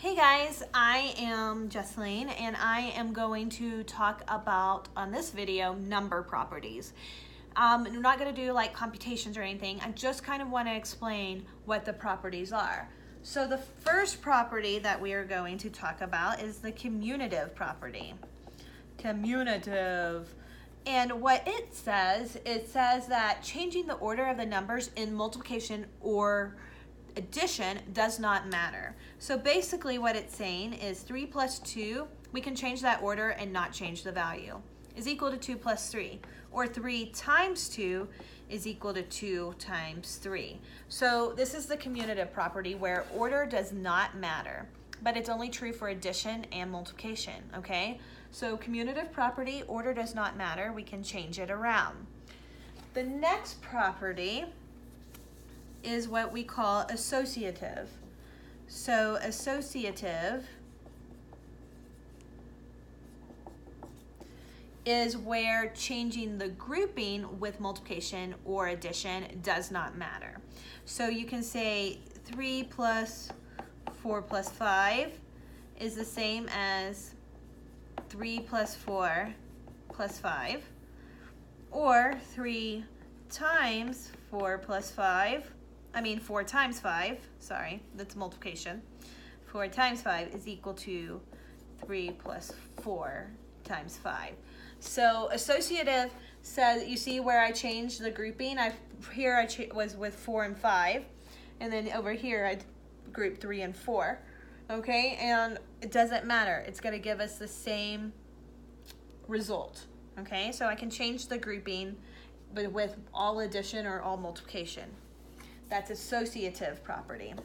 Hey guys, I am Jesseline and I am going to talk about, on this video, number properties. I'm not going to do like computations or anything. I just kind of want to explain what the properties are. So the first property that we are going to talk about is the commutative property. Commutative. And what it says that changing the order of the numbers in multiplication or addition does not matter. So basically what it's saying is 3 plus 2, we can change that order and not change the value, is equal to 2 plus 3. Or 3 times 2 is equal to 2 times 3. So this is the commutative property where order does not matter, but it's only true for addition and multiplication, okay? So commutative property, order does not matter, we can change it around. The next property is what we call associative. So associative is where changing the grouping with multiplication or addition does not matter. So you can say 3 plus 4 plus 5 is the same as 3 plus 4 plus 5, or 3 times 4 plus 5, 4 times 5, sorry, that's multiplication. 4 times 5 is equal to 3 plus 4 times 5. So associative says, you see where I changed the grouping? Here I was with 4 and 5, and then over here I grouped 3 and 4. Okay, and it doesn't matter. It's going to give us the same result. Okay, so I can change the grouping, but with all addition or all multiplication. That's associative property.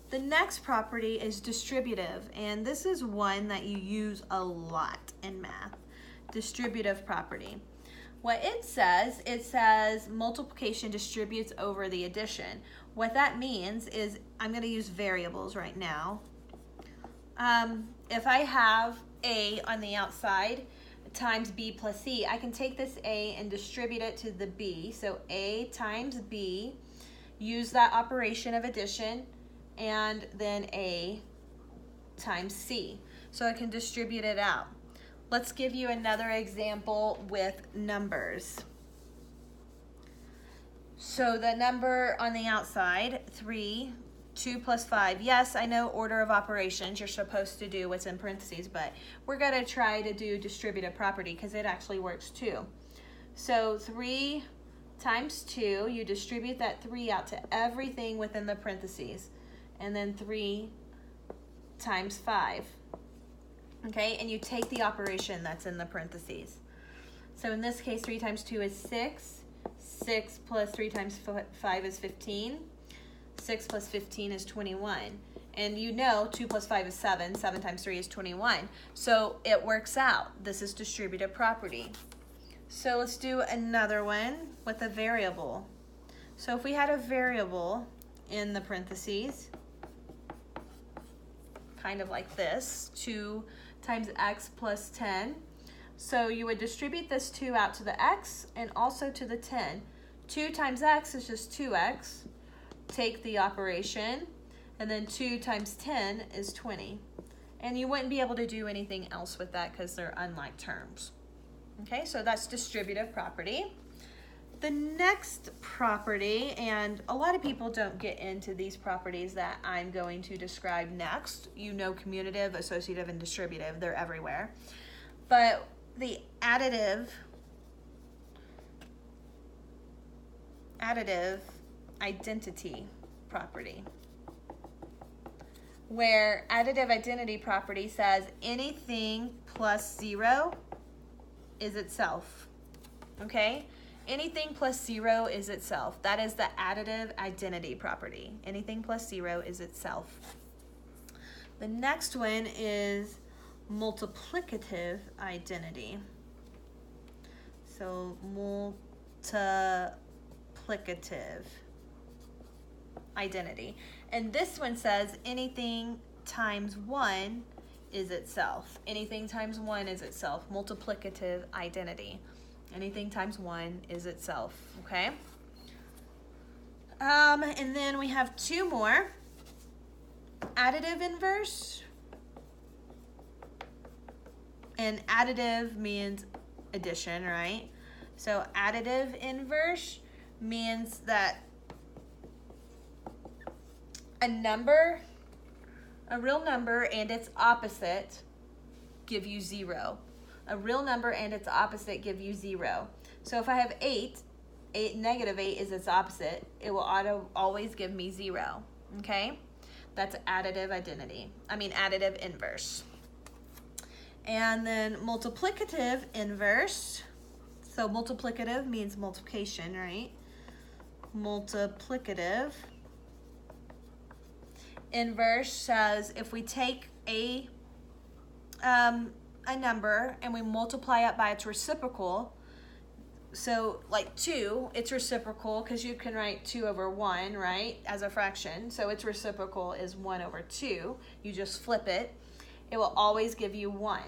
The next property is distributive, and this is one that you use a lot in math. Distributive property. What it says multiplication distributes over the addition. What that means is, I'm going to use variables right now. If I have A on the outside times B plus C, I can take this A and distribute it to the B. So A times B, use that operation of addition, and then A times C. So I can distribute it out. Let's give you another example with numbers. So the number on the outside, 3, 2 plus 5. Yes, I know order of operations, you're supposed to do what's in parentheses, but we're going to try to do distributive property because it actually works too. So 3 times 2, you distribute that 3 out to everything within the parentheses. And then 3 times 5. Okay, and you take the operation that's in the parentheses. So in this case, 3 times 2 is 6. 6 plus 3 times 5 is 15. 6 plus 15 is 21. And you know 2 plus 5 is 7. 7 times 3 is 21. So it works out. This is distributive property. So let's do another one with a variable. So if we had a variable in the parentheses, kind of like this, 2 times x plus 10. So you would distribute this 2 out to the x and also to the 10. 2 times x is just 2x. Take the operation, and then 2 times 10 is 20. And you wouldn't be able to do anything else with that because they're unlike terms. Okay, so that's distributive property. The next property, and a lot of people don't get into these properties that I'm going to describe next. You know commutative, associative, and distributive. They're everywhere. But the additive identity property, where additive identity property says anything plus 0 is itself. Okay? Anything plus 0 is itself. That is the additive identity property. Anything plus 0 is itself. The next one is multiplicative identity. So multiplicative identity. And this one says anything times 1 is itself. Anything times 1 is itself. Multiplicative identity. Anything times 1 is itself, okay? And then we have two more. additive inverse. And additive means addition, right? So additive inverse means that a real number and its opposite give you 0. A real number and its opposite give you 0. So if I have 8, negative 8 is its opposite. It will always give me 0. Okay? That's additive additive inverse. And then multiplicative inverse. So multiplicative means multiplication, right? Multiplicative inverse says if we take a number and we multiply it by its reciprocal, so like 2, its reciprocal, because you can write 2 over 1, right, as a fraction, so its reciprocal is 1 over 2. You just flip it. It will always give you 1.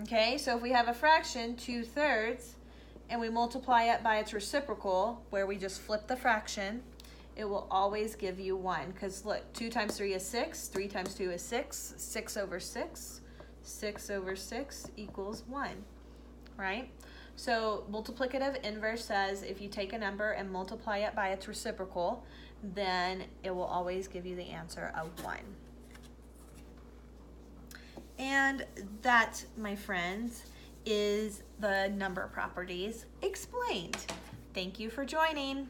Okay, so if we have a fraction, 2/3, and we multiply it by its reciprocal, where we just flip the fraction, it will always give you 1. Because look, 2 times 3 is 6, 3 times 2 is 6, 6 over 6, 6 over 6 equals 1, right? So multiplicative inverse says if you take a number and multiply it by its reciprocal, then it will always give you the answer of 1. And that, my friends, is the number properties explained. Thank you for joining.